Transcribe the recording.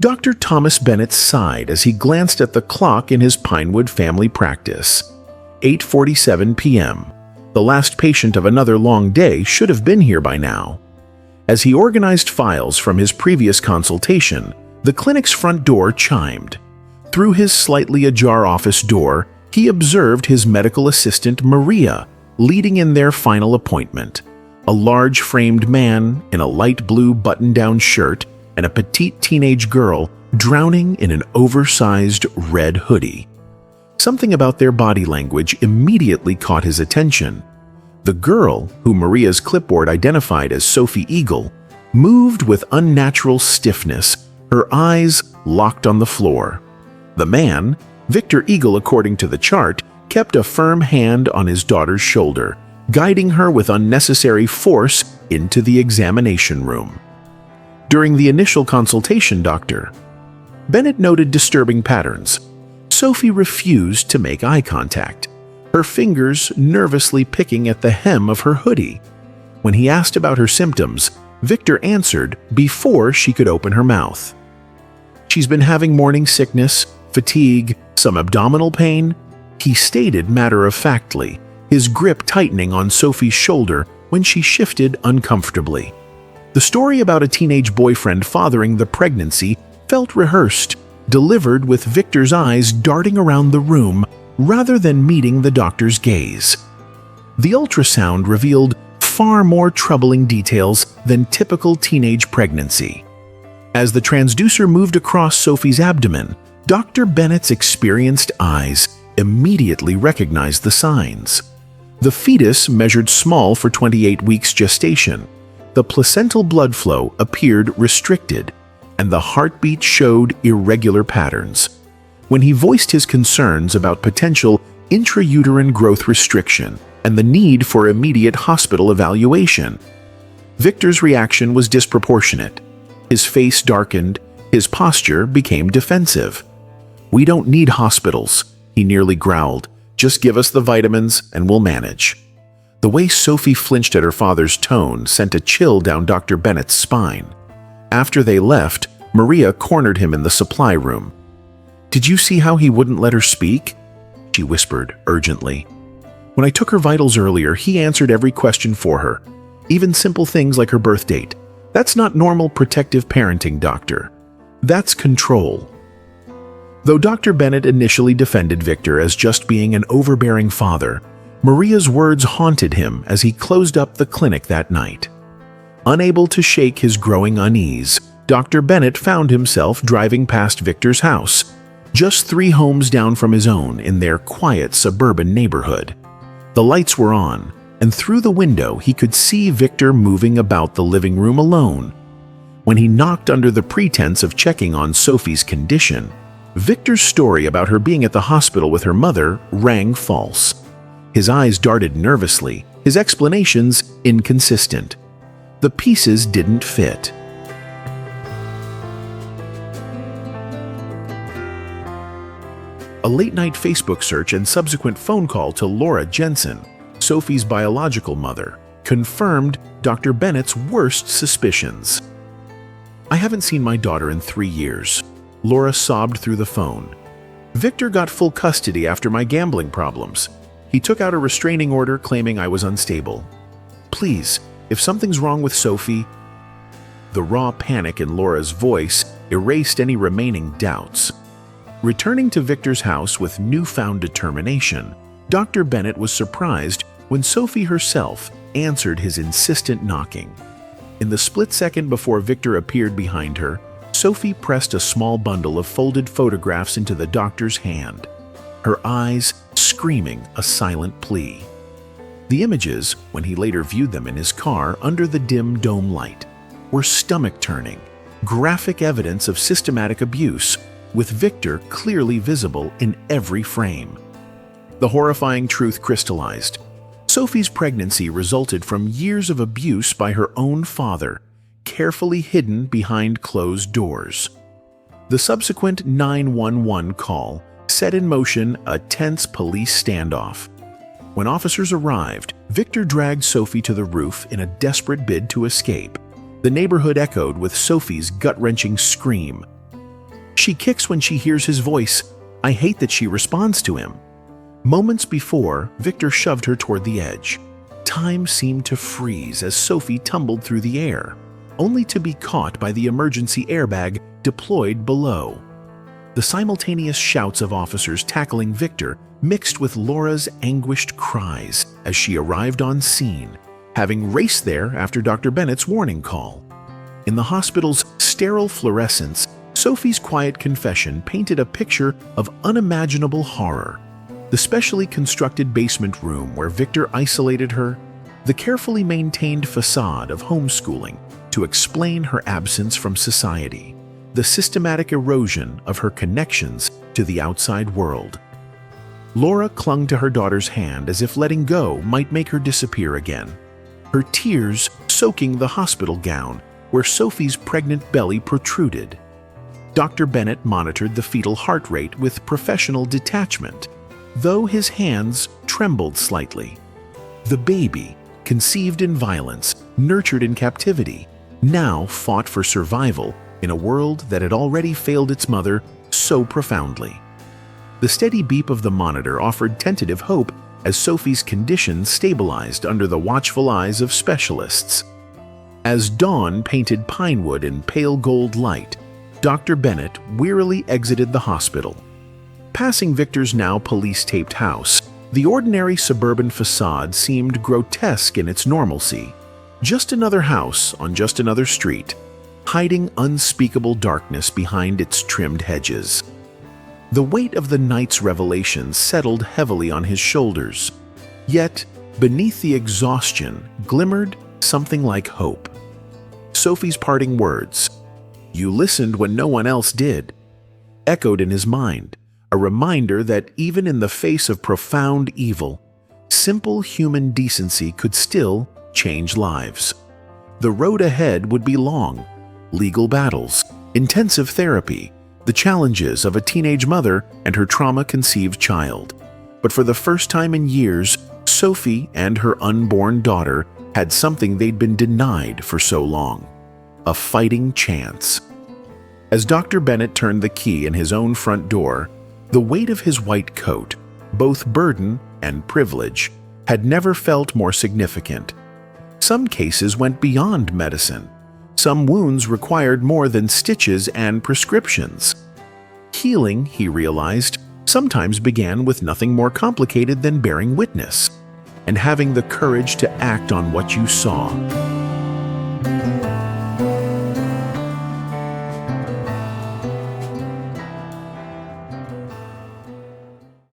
Dr. Thomas Bennett sighed as he glanced at the clock in his Pinewood family practice. 8:47 p.m. The last patient of another long day should have been here by now. As he organized files from his previous consultation, the clinic's front door chimed. Through his slightly ajar office door, he observed his medical assistant Maria leading in their final appointment. A large framed man in a light blue button-down shirt and a petite teenage girl drowning in an oversized red hoodie. Something about their body language immediately caught his attention. The girl, who Maria's clipboard identified as Sophie Eagle, moved with unnatural stiffness, her eyes locked on the floor. The man, Victor Eagle according to the chart, kept a firm hand on his daughter's shoulder, guiding her with unnecessary force into the examination room. During the initial consultation, Dr. Bennett noted disturbing patterns. Sophie refused to make eye contact, her fingers nervously picking at the hem of her hoodie. When he asked about her symptoms, Victor answered before she could open her mouth. She's been having morning sickness, fatigue, some abdominal pain, he stated matter-of-factly, his grip tightening on Sophie's shoulder when she shifted uncomfortably. The story about a teenage boyfriend fathering the pregnancy felt rehearsed, delivered with Victor's eyes darting around the room rather than meeting the doctor's gaze. The ultrasound revealed far more troubling details than typical teenage pregnancy. As the transducer moved across Sophie's abdomen, Dr. Bennett's experienced eyes immediately recognized the signs. The fetus measured small for 28 weeks gestation. The placental blood flow appeared restricted, and the heartbeat showed irregular patterns. When he voiced his concerns about potential intrauterine growth restriction and the need for immediate hospital evaluation, Victor's reaction was disproportionate. His face darkened, his posture became defensive. "We don't need hospitals," he nearly growled. "Just give us the vitamins and we'll manage." The way Sophie flinched at her father's tone sent a chill down Dr. Bennett's spine. After they left, Maria cornered him in the supply room. "Did you see how he wouldn't let her speak?" she whispered urgently. "When I took her vitals earlier, he answered every question for her, even simple things like her birth date. That's not normal protective parenting, doctor. That's control." Though Dr. Bennett initially defended Victor as just being an overbearing father, Maria's words haunted him as he closed up the clinic that night. Unable to shake his growing unease, Dr. Bennett found himself driving past Victor's house, just 3 homes down from his own in their quiet suburban neighborhood. The lights were on, and through the window he could see Victor moving about the living room alone. When he knocked under the pretense of checking on Sophie's condition, Victor's story about her being at the hospital with her mother rang false. His eyes darted nervously, his explanations inconsistent. The pieces didn't fit. A late-night Facebook search and subsequent phone call to Laura Jensen, Sophie's biological mother, confirmed Dr. Bennett's worst suspicions. "I haven't seen my daughter in 3 years. Laura sobbed through the phone. "Victor got full custody after my gambling problems. He took out a restraining order claiming I was unstable. Please, if something's wrong with Sophie..." The raw panic in Laura's voice erased any remaining doubts. Returning to Victor's house with newfound determination, Dr. Bennett was surprised when Sophie herself answered his insistent knocking. In the split second before Victor appeared behind her, Sophie pressed a small bundle of folded photographs into the doctor's hand, her eyes screaming a silent plea. The images, when he later viewed them in his car under the dim dome light, were stomach-turning, graphic evidence of systematic abuse, with Victor clearly visible in every frame. The horrifying truth crystallized. Sophie's pregnancy resulted from years of abuse by her own father, carefully hidden behind closed doors. The subsequent 911 call set in motion a tense police standoff. When officers arrived, Victor dragged Sophie to the roof in a desperate bid to escape. The neighborhood echoed with Sophie's gut-wrenching scream. She kicks when she hears his voice. I hate that she responds to him. Moments before, Victor shoved her toward the edge. Time seemed to freeze as Sophie tumbled through the air, only to be caught by the emergency airbag deployed below. The simultaneous shouts of officers tackling Victor mixed with Laura's anguished cries as she arrived on scene, having raced there after Dr. Bennett's warning call. In the hospital's sterile fluorescence, Sophie's quiet confession painted a picture of unimaginable horror. The specially constructed basement room where Victor isolated her, the carefully maintained facade of homeschooling to explain her absence from society, the systematic erosion of her connections to the outside world. Laura clung to her daughter's hand as if letting go might make her disappear again, her tears soaking the hospital gown where Sophie's pregnant belly protruded. Dr. Bennett monitored the fetal heart rate with professional detachment, though his hands trembled slightly. The baby, conceived in violence, nurtured in captivity, now fought for survival in a world that had already failed its mother so profoundly. The steady beep of the monitor offered tentative hope as Sophie's condition stabilized under the watchful eyes of specialists. As dawn painted Pinewood in pale gold light, Dr. Bennett wearily exited the hospital. Passing Victor's now police-taped house, the ordinary suburban facade seemed grotesque in its normalcy. Just another house on just another street, hiding unspeakable darkness behind its trimmed hedges. The weight of the night's revelations settled heavily on his shoulders, yet beneath the exhaustion glimmered something like hope. Sophie's parting words, "You listened when no one else did," echoed in his mind, a reminder that even in the face of profound evil, simple human decency could still change lives. The road ahead would be long: legal battles, intensive therapy, the challenges of a teenage mother and her trauma-conceived child. But for the first time in years, Sophie and her unborn daughter had something they'd been denied for so long: a fighting chance. As Dr. Bennett turned the key in his own front door, the weight of his white coat, both burden and privilege, had never felt more significant. Some cases went beyond medicine. Some wounds required more than stitches and prescriptions. Healing, he realized, sometimes began with nothing more complicated than bearing witness and having the courage to act on what you saw.